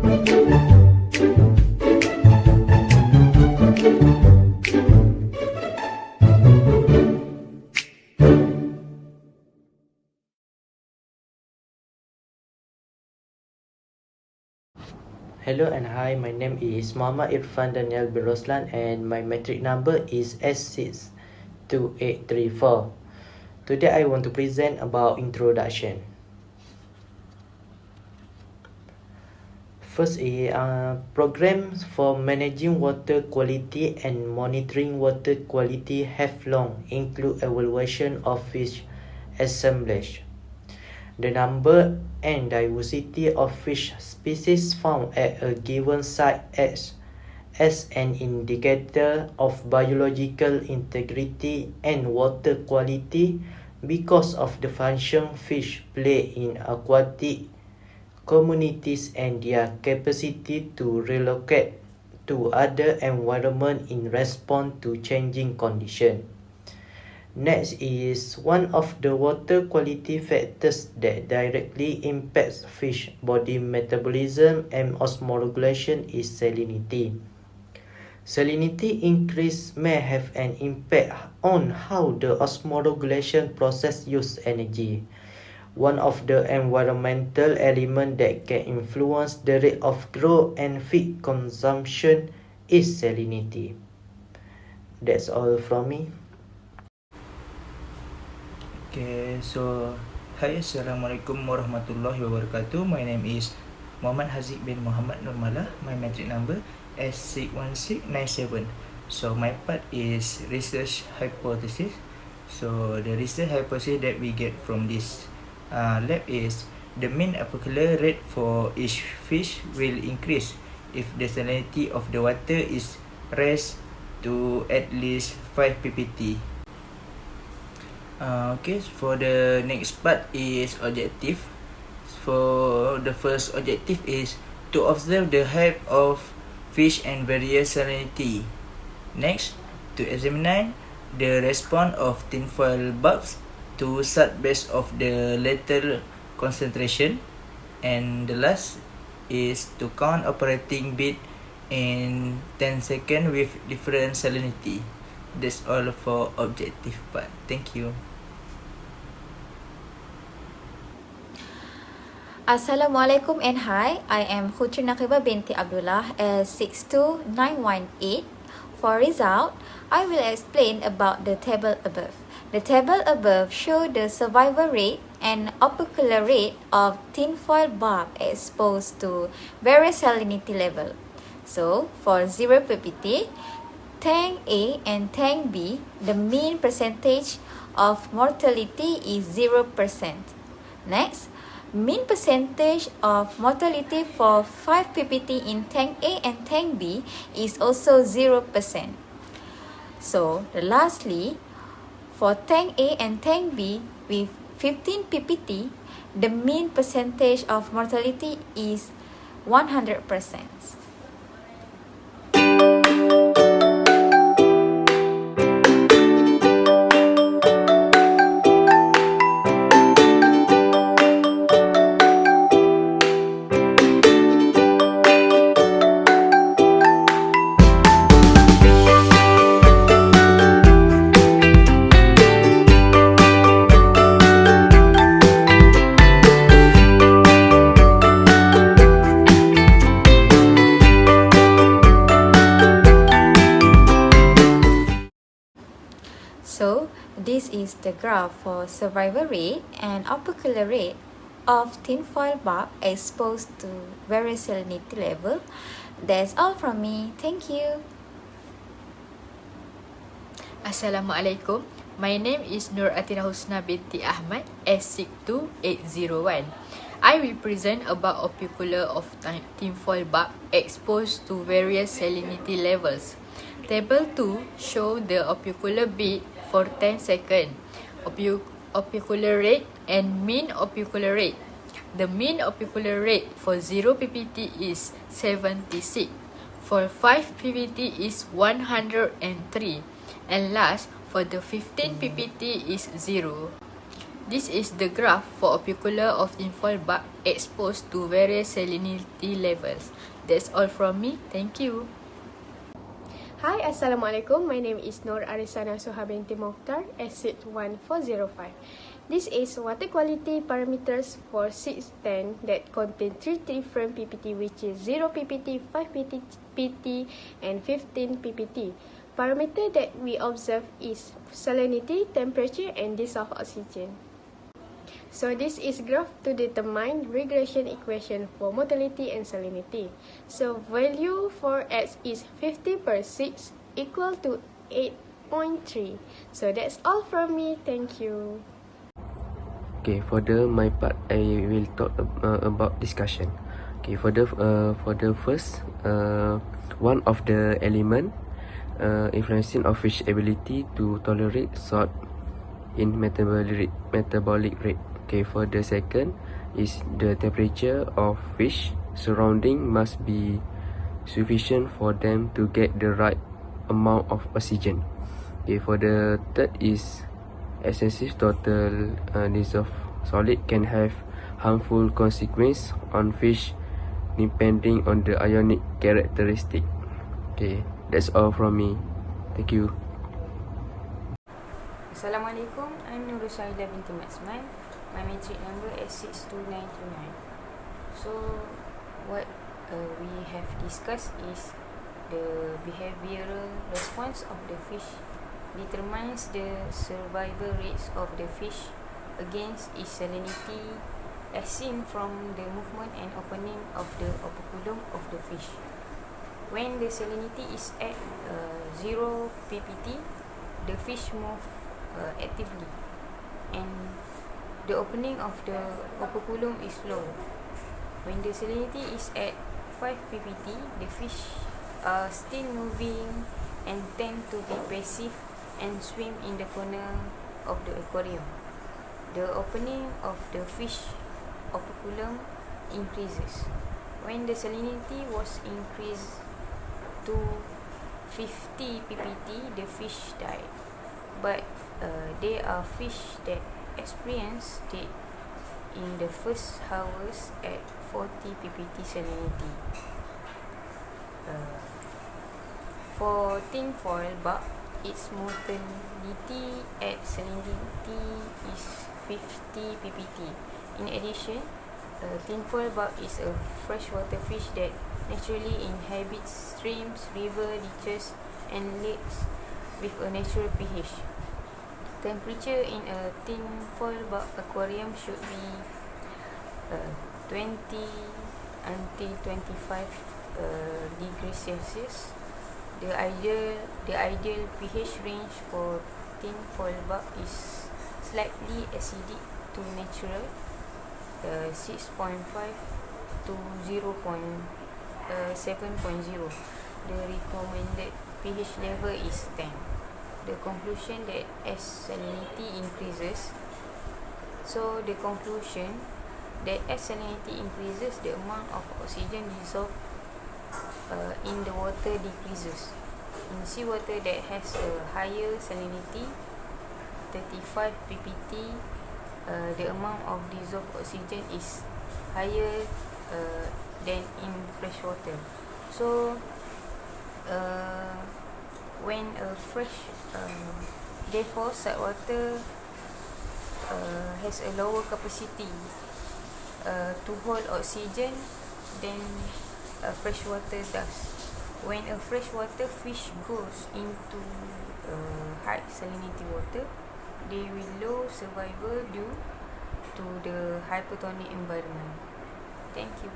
Hello and hi, my name is Muhammad Irfan Daniel bin Roslan and my metric number is S62834. Today I want to present about introduction. First is programs for managing water quality and monitoring water quality have long include evaluation of fish assemblage. The number and diversity of fish species found at a given site acts as an indicator of biological integrity and water quality because of the function fish play in aquatic communities and their capacity to relocate to other environments in response to changing conditions. Next is one of the water quality factors that directly impacts fish body metabolism and osmoregulation is salinity. Salinity increase may have an impact on how the osmoregulation process use energy. One of the environmental elements that can influence the rate of growth and feed consumption is salinity. That's all from me. Okay, so hi, Assalamualaikum warahmatullahi wabarakatuh. My name is Muhammad Haziq bin Muhammad Nurmalah. My metric number is 61697. So my part is research hypothesis. So the research hypothesis that we get from this lab is the mean Operculum rate for each fish will increase if the salinity of the water is raised to at least 5 ppt. Okay, for the next part is objective. For the first objective is to observe the height of fish and various salinity. Next, to examine the response of tinfoil bulbs to such based of the later concentration. And the last is to count operating bit in 10 seconds with different salinity. That's all for objective part. Thank you. Assalamualaikum and hi, I am Khutri Naqiba binti Abdullah as 62918. For result, I will explain about the table above. The table above show the survival rate and opercular rate of tinfoil bulb exposed to various salinity level. So, for 0 ppt, tank A and tank B, the mean percentage of mortality is 0%. Next, mean percentage of mortality for 5 ppt in tank A and tank B is also 0%. So, lastly, for tank A and tank B with 15 ppt, the mean percentage of mortality is 100%. So, this is the graph for survival rate and opercular rate of tinfoil bulb exposed to various salinity level. That's all from me. Thank you. Assalamualaikum. My name is Nur Atina Husna binti Ahmad, S62801. I will present about operculum of tinfoil bulb exposed to various salinity levels. Table 2 show the opercular bit for 10 seconds, opercular rate and mean opercular rate. The mean opercular rate for 0 ppt is 76, for 5 ppt is 103, and last for the 15 ppt is 0. This is the graph for Operculum of tinfoil bulb exposed to various salinity levels. That's all from me. Thank you. Hi, Assalamualaikum. My name is Nur Arisana Soha binti Mokhtar, exit 1405. This is water quality parameters for 610 that contain 3 different PPT, which is 0 PPT, 5 PPT, and 15 PPT. Parameter that we observe is salinity, temperature, and dissolved oxygen. So this is graph to determine regression equation for motility and salinity. So value for x is 50 per 6 equal to 8.3. So that's all from me. Thank you. Okay, for my part, I will talk about discussion. Okay, for the first, one of the element influencing of fish ability to tolerate salt in metabolic rate. Okay, for the second is the temperature of fish surrounding must be sufficient for them to get the right amount of oxygen. Okay, for the third is excessive total dissolved solid can have harmful consequence on fish depending on the ionic characteristic. Okay, that's all from me. Thank you. Assalamualaikum, I'm Nurusaidah binti Matsman. My matric number is 62929. So, what we have discussed is the behavioral response of the fish determines the survival rates of the fish against its salinity as seen from the movement and opening of the operculum of the fish. When the salinity is at 0 ppt, the fish move actively and the opening of the operculum is low. When the salinity is at 5 ppt, the fish are still moving and tend to be passive and swim in the corner of the aquarium. The opening of the fish operculum increases. When the salinity was increased to 50 ppt, the fish died. But there are fish that experience it in the first hours at 40 ppt salinity. For tinfoil bulb, its motility at salinity is 50 ppt. In addition, tinfoil bulb is a freshwater fish that naturally inhabits streams, rivers, ditches, and lakes with a natural pH. Temperature in a tinfoil bulb aquarium should be 20 until 25 degrees Celsius. The ideal pH range for tinfoil bulb is slightly acidic to natural, 6.5 to 0.7.0. The recommended pH level is 10. The conclusion that as salinity increases, the amount of oxygen dissolved in the water decreases. In seawater that has a higher salinity, 35 ppt, the amount of dissolved oxygen is higher than in freshwater. So, when a therefore saltwater has a lower capacity to hold oxygen than freshwater does. When a freshwater fish goes into high salinity water, they will lose survival due to the hypotonic environment. Thank you.